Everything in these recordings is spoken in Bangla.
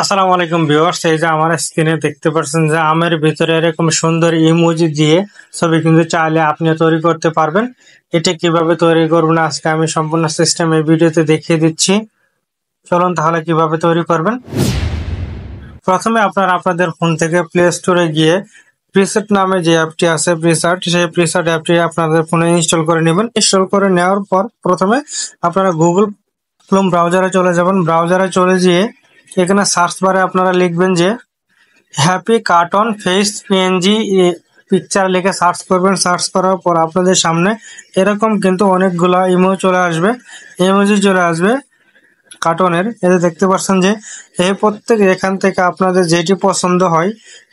আসসালামু আলাইকুম ভিউয়ার্স, এই যে আমার স্ক্রিনে দেখতে পাচ্ছেন যে আমের ভিতরে এরকম সুন্দর ইমোজি দিয়ে ছবি কিন্তু চাইলে আপনি তৈরি করতে পারবেন। এটা কিভাবে তৈরি করবেন আজকে আমি সম্পূর্ণ সিস্টেম এই ভিডিওতে দেখিয়ে দিচ্ছি। চলুন তাহলে কিভাবে তৈরি করবেন। প্রথমে আপনারা আপনাদের ফোন থেকে প্লে স্টোরে গিয়ে প্রিসেট নামে যে অ্যাপটি আছে সেই প্রিসেট অ্যাপটি আপনাদের ফোনে ইনস্টল করে নেবেন। ইনস্টল করে নেওয়ার পর প্রথমে আপনারা গুগল ক্রোম ব্রাউজারে চলে যাবেন। ব্রাউজারে চলে গিয়ে এখানে সার্চ বারে আপনারা লিখবেন যে happy cartoon face PNG picture লিখে সার্চ করবেন। সার্চ করার পর আপনাদের সামনে এরকম কিন্তু অনেকগুলা ইমোজি চলে আসবে কার্টুনের। এতে দেখতে পাচ্ছেন যে এই প্রত্যেক এখান থেকে আপনাদের যেটি পছন্দ হয়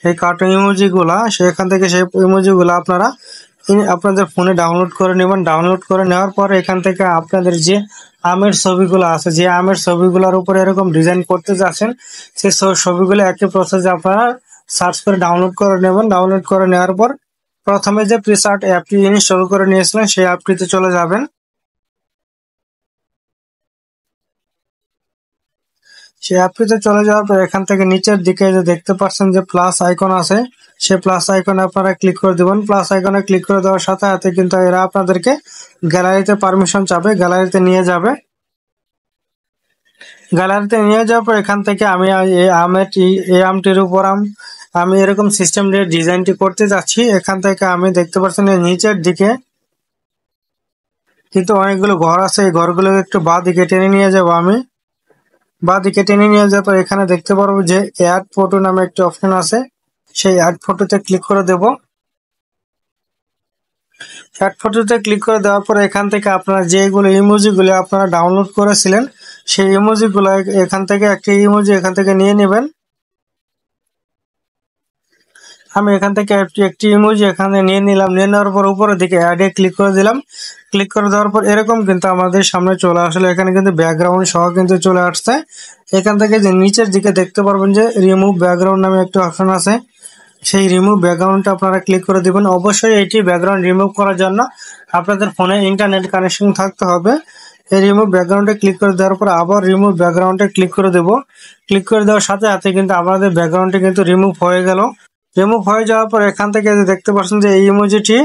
এই কার্টুন ইমোজিগুলা সেখান থেকে সেই ইমোজিগুলা আপনারা আপনাদের ফোনে ডাউনলোড করে নেবেন। ডাউনলোড করে নেওয়ার পর এখান থেকে আপনাদের যে আমের ছবিগুলো আছে, যে আমের ছবিগুলোর উপরে এরকম ডিজাইন করতে যাচ্ছেন সেই ছবিগুলো একই প্রসেসে আপনারা সার্চ করে ডাউনলোড করে নেবেন। ডাউনলোড করে নেওয়ার পর প্রথমে যে প্রিসেট অ্যাপটি ইনস্টল করে নিয়েছিলেন সেই অ্যাপটিতে চলে যাবেন। সেই অ্যাপটিতে চলে যাওয়ার পর এখান থেকে নিচের দিকে যে দেখতে পাচ্ছেন যে প্লাস আইকন আছে, সেই প্লাস আইকনে আপনারা ক্লিক করে দেবেন। প্লাস আইকনে ক্লিক করে দেওয়ার সাথে সাথে কিন্তু এরা আপনাদেরকে গ্যালারিতে পারমিশন চাবে, গ্যালারিতে নিয়ে যাবে। গ্যালারিতে নিয়ে যাওয়ার পর এখান থেকে আমি এই আমটির উপর আমি এরকম সিস্টেম দিয়ে ডিজাইনটি করতে যাচ্ছি। এখান থেকে আমি দেখতে পাচ্ছেন নিচের দিকে কিন্তু অনেকগুলো ঘর আছে, এই ঘরগুলো একটু বাঁ দিকে টেনে নিয়ে যাবো আমি। বাঁ দিকে টেনে নিয়ে যাওয়ার পর এখানে দেখতে পারবো যে অ্যাড ফটো নামে একটি অপশন আছে, সেই অ্যাড ফটোতে ক্লিক করে দেব। অ্যাড ফটোতে ক্লিক করে দেওয়ার পর এখান থেকে আপনারা যেগুলো ইমোজিগুলো আপনারা ডাউনলোড করেছিলেন সেই ইমোজিগুলো এখান থেকে একটি ইমোজি এখান থেকে নিয়ে নেবেন। আমি এখান থেকে একটি ইমোজি এখানে নিয়ে নিলাম। নিয়ে নেওয়ার পর উপরের দিকে অ্যাডে ক্লিক করে দিলাম। ক্লিক করে দেওয়ার পর এরকম কিন্তু আমাদের সামনে চলে আসলে এখানে কিন্তু ব্যাকগ্রাউন্ড সহ কিন্তু চলে আসছে। এখান থেকে যে নিচের দিকে দেখতে পারবেন যে রিমুভ ব্যাকগ্রাউন্ড নামে একটা অপশন আছে, সেই রিমুভ ব্যাকগ্রাউন্ডটা আপনারা ক্লিক করে দিবেন। অবশ্যই এটি ব্যাকগ্রাউন্ড রিমুভ করার জন্য আপনাদের ফোনে ইন্টারনেট কানেকশন থাকতে হবে। এই রিমুভ ব্যাকগ্রাউন্ডে ক্লিক করে দেওয়ার পর আবার রিমুভ ব্যাকগ্রাউন্ডে ক্লিক করে দেব। ক্লিক করে দেওয়ার সাথে সাথে কিন্তু আমাদের ব্যাকগ্রাউন্ডটি কিন্তু রিমুভ হয়ে গেল। রিমুভ হয়ে যাওয়ার পর এখান থেকে দেখতে পাচ্ছেন যে এই ইমোজিটি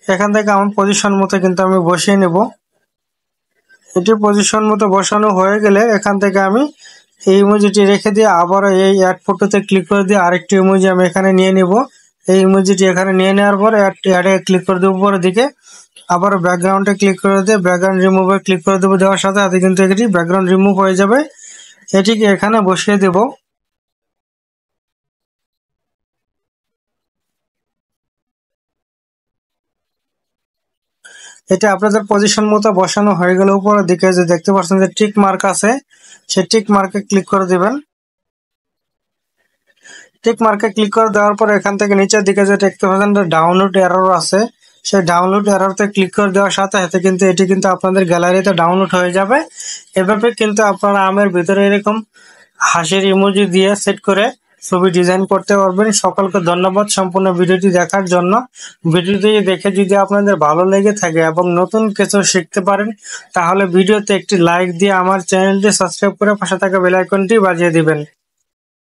এখান থেকে আমার পজিশন মতো কিন্তু আমি বসিয়ে নেব। এটি পজিশন মতো বসানো হয়ে গেলে এখান থেকে আমি এই ইমোজিটি রেখে দিয়ে আবার এই অ্যাড ফটোতে ক্লিক করে দিয়ে আরেকটি ইমোজি আমি এখানে নিয়ে নেব। এই ইমোজিটি এখানে নিয়ে নেওয়ার পর অ্যাডে ক্লিক করে দেবো উপরের দিকে। আবার ব্যাকগ্রাউন্ডে ক্লিক করে দিয়ে ব্যাকগ্রাউন্ড রিমুভে ক্লিক করে দেবো। দেওয়ার সাথে সাথে কিন্তু এটি ব্যাকগ্রাউন্ড রিমুভ হয়ে যাবে। এটিকে এখানে বসিয়ে দেব। এটা আপনাদের পজিশন মতো বসানো হয়ে গেলে উপরের দিকে যে দেখতে পাচ্ছেন যে টিক মার্ক আছে, সেই টিক মার্কে ক্লিক করে দিবেন। টিক মার্কে ক্লিক করে দেওয়ার পর এখান থেকে নিচের দিকে যে দেখতে পাচ্ছেন ডাউনলোড এরর আছে, সেই ডাউনলোড এররতে ক্লিক করে দেওয়ার সাথে সাথে কিন্তু এটি কিন্তু আপনাদের গ্যালারিতে ডাউনলোড হয়ে যাবে। এভাবে কিন্তু আপনারা আমের ভিতরে এরকম হাসির ইমোজি দিয়ে সেট করে ছবি ডিজাইন করতে পারবেন। সকলকে ধন্যবাদ সম্পূর্ণ ভিডিওটি দেখার জন্য। ভিডিওটি দেখে যদি আপনাদের ভালো লেগে থাকে এবং নতুন কিছু শিখতে পারেন তাহলে ভিডিওতে একটি লাইক দিয়ে আমার চ্যানেলটি সাবস্ক্রাইব করে পাশে থাকা বেল আইকনটি বাজিয়ে দিবেন।